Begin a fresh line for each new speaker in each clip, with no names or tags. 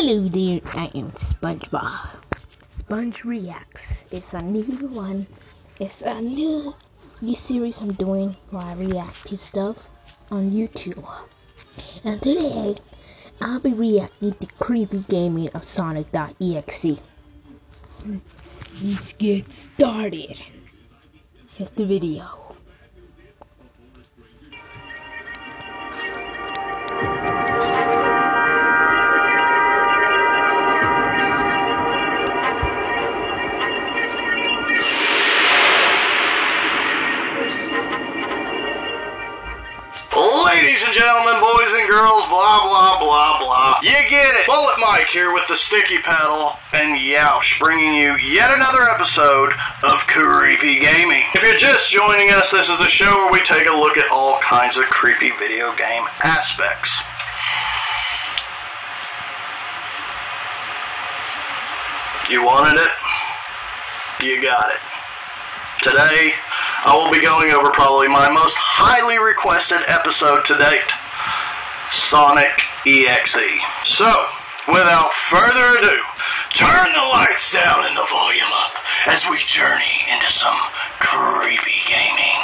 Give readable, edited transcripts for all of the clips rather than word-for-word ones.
Hello there, I am SpongeBob. SpongeReacts. It's a new one. It's a new series I'm doing where I react to stuff on YouTube. And today, I'll be reacting to creepy gaming of SONIC.EXE. Let's get started. Here's the video.
Ladies and gentlemen, boys and girls, blah, blah, blah, blah. You get it. Bullet Mike here with the sticky paddle and Yoush, bringing you yet another episode of Creepy Gaming. If you're just joining us, this is a show where we take a look at all kinds of creepy video game aspects. You wanted it? You got it. Today, I will be going over probably my most highly requested episode to date, SONIC.EXE. So, without further ado, turn the lights down and the volume up as we journey into some creepy gaming.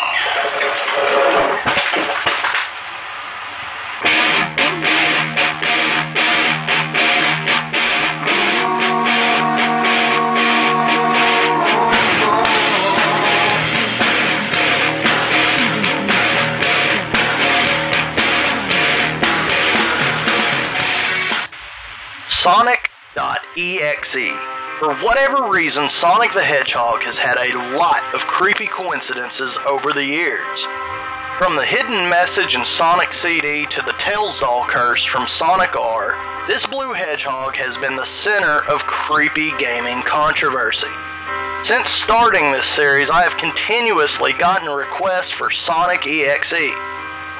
SONIC.EXE. For whatever reason, Sonic the Hedgehog has had a lot of creepy coincidences over the years. From the hidden message in Sonic CD to the Tails doll curse from SONIC.EXE, this blue hedgehog has been the center of creepy gaming controversy. Since starting this series, I have continuously gotten requests for SONIC.EXE.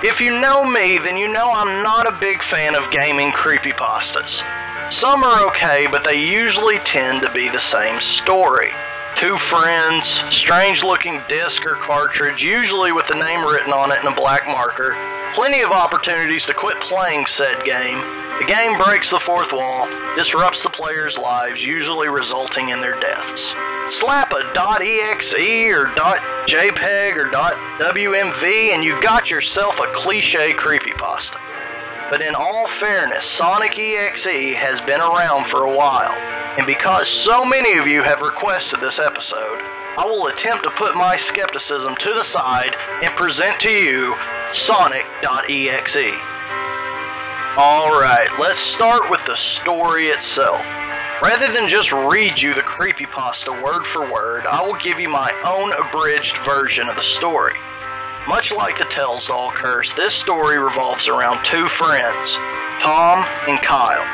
If you know me, then you know I'm not a big fan of gaming creepypastas. Some are okay, but they usually tend to be the same story. Two friends, strange looking disc or cartridge, usually with the name written on it in a black marker, plenty of opportunities to quit playing said game. The game breaks the fourth wall, disrupts the players' lives, usually resulting in their deaths. Slap a .exe or .jpeg or .wmv and you got yourself a cliche creepypasta. But in all fairness, SONIC.EXE has been around for a while, and because so many of you have requested this episode, I will attempt to put my skepticism to the side and present to you SONIC.EXE. Alright, let's start with the story itself. Rather than just read you the creepypasta word for word, I will give you my own abridged version of the story. Much like the Tails doll curse, this story revolves around two friends, Tom and Kyle.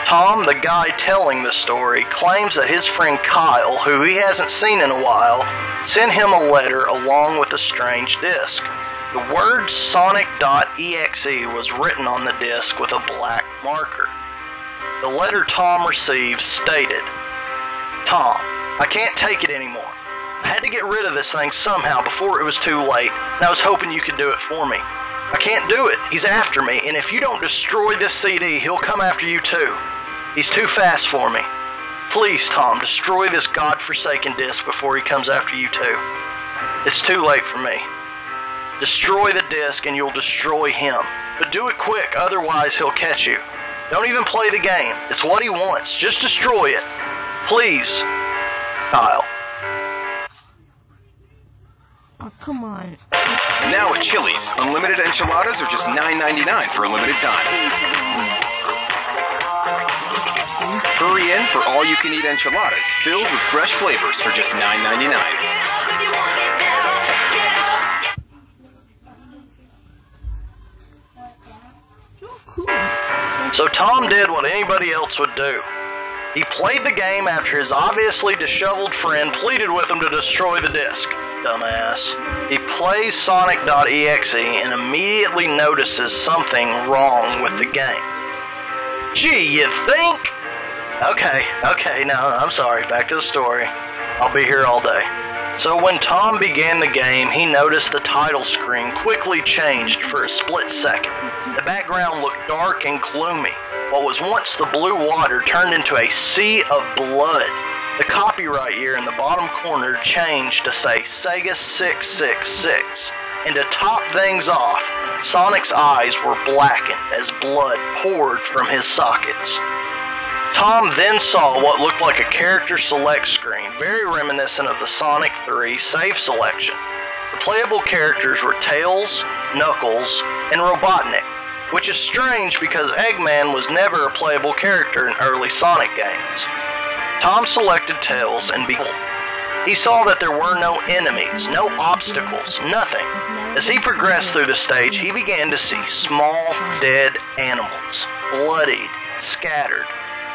Tom, the guy telling the story, claims that his friend Kyle, who he hasn't seen in a while, sent him a letter along with a strange disc. The word SONIC.EXE was written on the disc with a black marker. The letter Tom received stated, "Tom, I can't take it anymore. I had to get rid of this thing somehow before it was too late, and I was hoping you could do it for me. I can't do it. He's after me, and if you don't destroy this CD, he'll come after you too. He's too fast for me. Please, Tom, destroy this godforsaken disc before he comes after you too. It's too late for me. Destroy the disc and you'll destroy him. But do it quick, otherwise he'll catch you. Don't even play the game. It's what he wants. Just destroy it. Please, Kyle."
Oh, come on.
Now at Chili's, unlimited enchiladas are just $9.99 for a limited time. Hurry in for all-you-can-eat enchiladas filled with fresh flavors for just $9.99.
So Tom did what anybody else would do. He played the game after his obviously disheveled friend pleaded with him to destroy the disc. Dumbass. He plays SONIC.EXE and immediately notices something wrong with the game. Gee, you think? Okay, no, I'm sorry. Back to the story. I'll be here all day. So when Tom began the game, he noticed the title screen quickly changed for a split second. The background looked dark and gloomy. what was once the blue water turned into a sea of blood. The copyright year in the bottom corner changed to say Sega 666. And to top things off, Sonic's eyes were blackened as blood poured from his sockets. Tom then saw what looked like a character select screen, very reminiscent of the Sonic 3 save selection. The playable characters were Tails, Knuckles, and Robotnik, which is strange because Eggman was never a playable character in early Sonic games. Tom selected Tails and he saw that there were no enemies, no obstacles, nothing. As he progressed through the stage, he began to see small, dead animals, bloodied, scattered,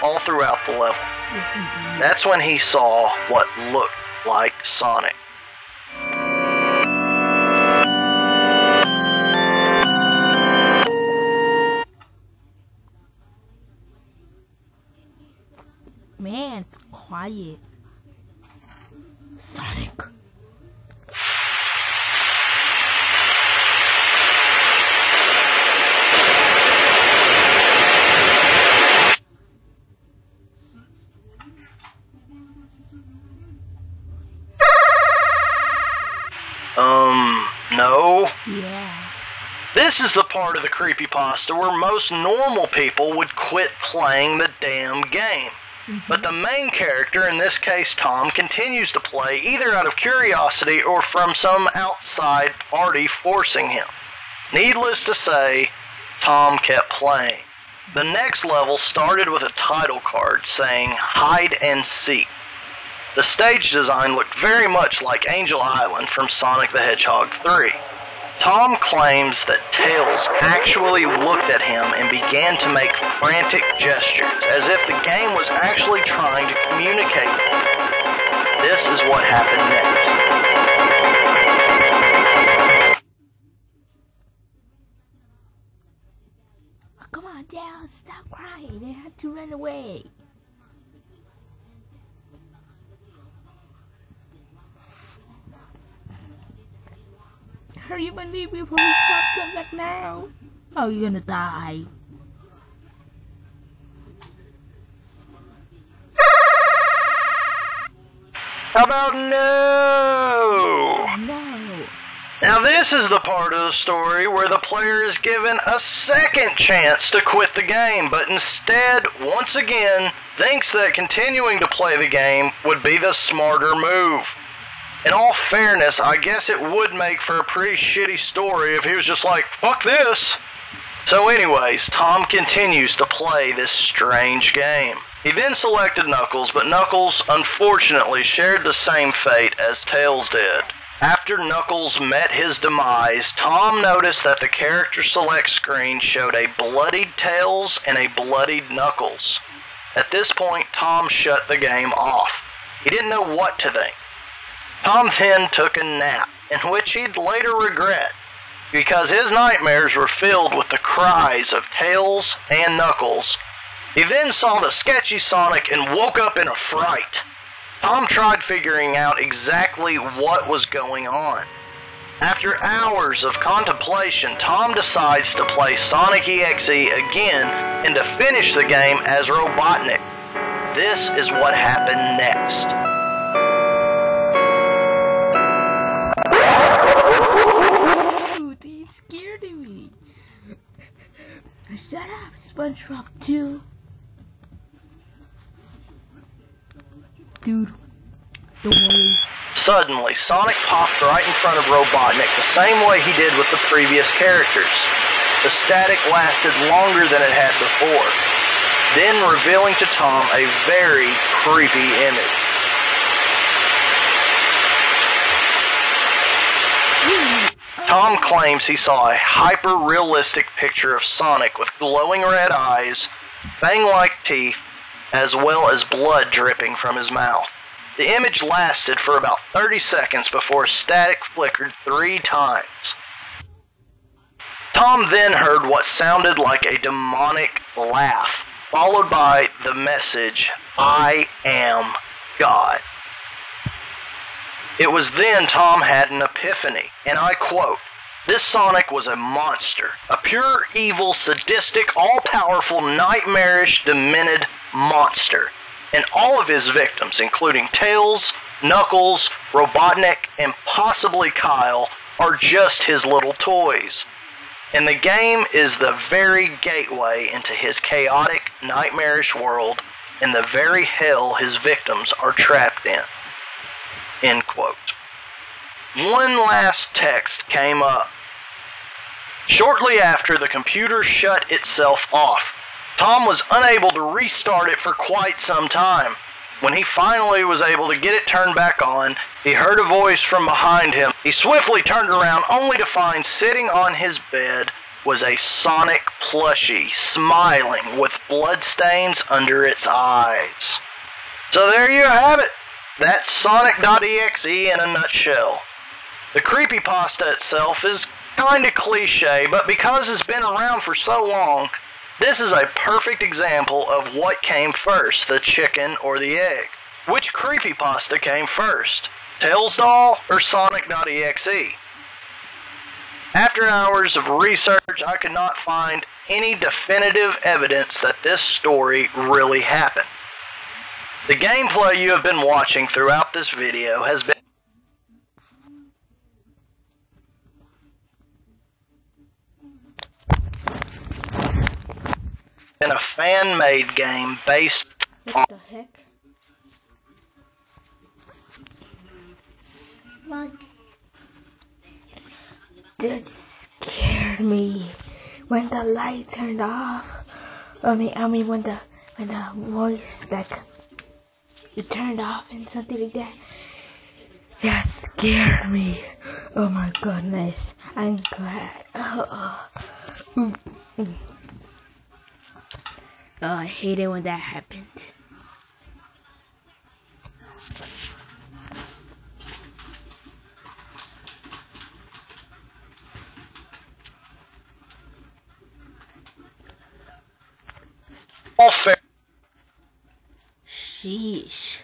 all throughout the level. That's when he saw what looked like Sonic.
Man, it's quiet. Sonic.
No.
Yeah.
This is the part of the creepypasta where most normal people would quit playing the damn game. But the main character, in this case Tom, continues to play either out of curiosity or from some outside party forcing him. Needless to say, Tom kept playing. The next level started with a title card saying Hide and Seek. The stage design looked very much like Angel Island from Sonic the Hedgehog 3. Tom claims that Tails actually looked at him and began to make frantic gestures, as if the game was actually trying to communicate with him. This is what happened next.
Oh, come on, Tails, stop crying. They had to run away. Hurry up and leave before he pops up like now. Oh, you're gonna die.
How about no?
No.
Now this is the part of the story where the player is given a second chance to quit the game, but instead, once again, thinks that continuing to play the game would be the smarter move. In all fairness, I guess it would make for a pretty shitty story if he was just like, fuck this. So anyways, Tom continues to play this strange game. He then selected Knuckles, but Knuckles unfortunately shared the same fate as Tails did. After Knuckles met his demise, Tom noticed that the character select screen showed a bloodied Tails and a bloodied Knuckles. At this point, Tom shut the game off. He didn't know what to think. Tom then took a nap, in which he'd later regret, because his nightmares were filled with the cries of Tails and Knuckles. He then saw the sketchy Sonic and woke up in a fright. Tom tried figuring out exactly what was going on. After hours of contemplation, Tom decides to play SONIC.EXE again and to finish the game as Robotnik. This is what happened next.
He scared me. Shut up, SpongeBob 2. Dude, don't worry.
Suddenly, Sonic popped right in front of Robotnik the same way he did with the previous characters. The static lasted longer than it had before, then revealing to Tom a very creepy image. Tom claims he saw a hyper-realistic picture of Sonic with glowing red eyes, fang-like teeth, as well as blood dripping from his mouth. The image lasted for about 30 seconds before static flickered 3 times. Tom then heard what sounded like a demonic laugh, followed by the message, "I am God." It was then Tom had an epiphany, and I quote, This Sonic was a monster, a pure evil, sadistic, all-powerful, nightmarish, demented monster. And all of his victims, including Tails, Knuckles, Robotnik, and possibly Kyle, are just his little toys. And the game is the very gateway into his chaotic, nightmarish world and the very hell his victims are trapped in. End quote. One last text came up. Shortly after the computer shut itself off, Tom was unable to restart it for quite some time. When he finally was able to get it turned back on, he heard a voice from behind him. He swiftly turned around only to find sitting on his bed was a Sonic plushie, smiling with bloodstains under its eyes. So there you have it. That's Sonic.exe in a nutshell. The creepypasta itself is kinda cliche, but because it's been around for so long, this is a perfect example of what came first, the chicken or the egg. Which creepypasta came first, Tails Doll or Sonic.exe? After hours of research, I could not find any definitive evidence that this story really happened. The gameplay you have been watching throughout this video has been a fan-made game based on...
What the heck? What? That scared me. When the light turned off. I mean when the voice like it turned off and something like that. That scared me. Oh my goodness. I'm glad. Oh, I hate it when that happened.
all fair.
Sheesh.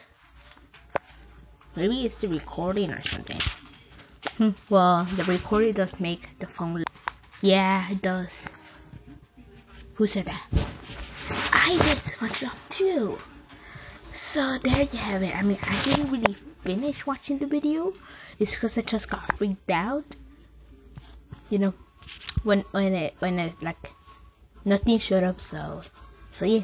Maybe it's the recording or something. Well, the recording does make the phone. Yeah, it does. Who said that? I did SpongeBob too. So there you have it. I mean, I didn't really finish watching the video. It's because I just got freaked out. You know, when it like nothing showed up. So yeah.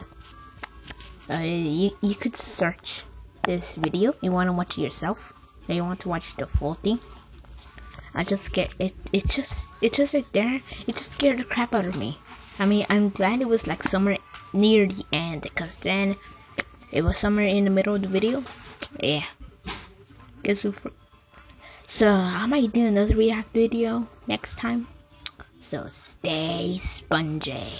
You could search this video. You want to watch it yourself. Or you want to watch the full thing. I just get it. It just right there. It just scared the crap out of me. I mean, I'm glad it was like somewhere near the end, because then it was somewhere in the middle of the video. Yeah. So I might do another react video next time. So stay spongy.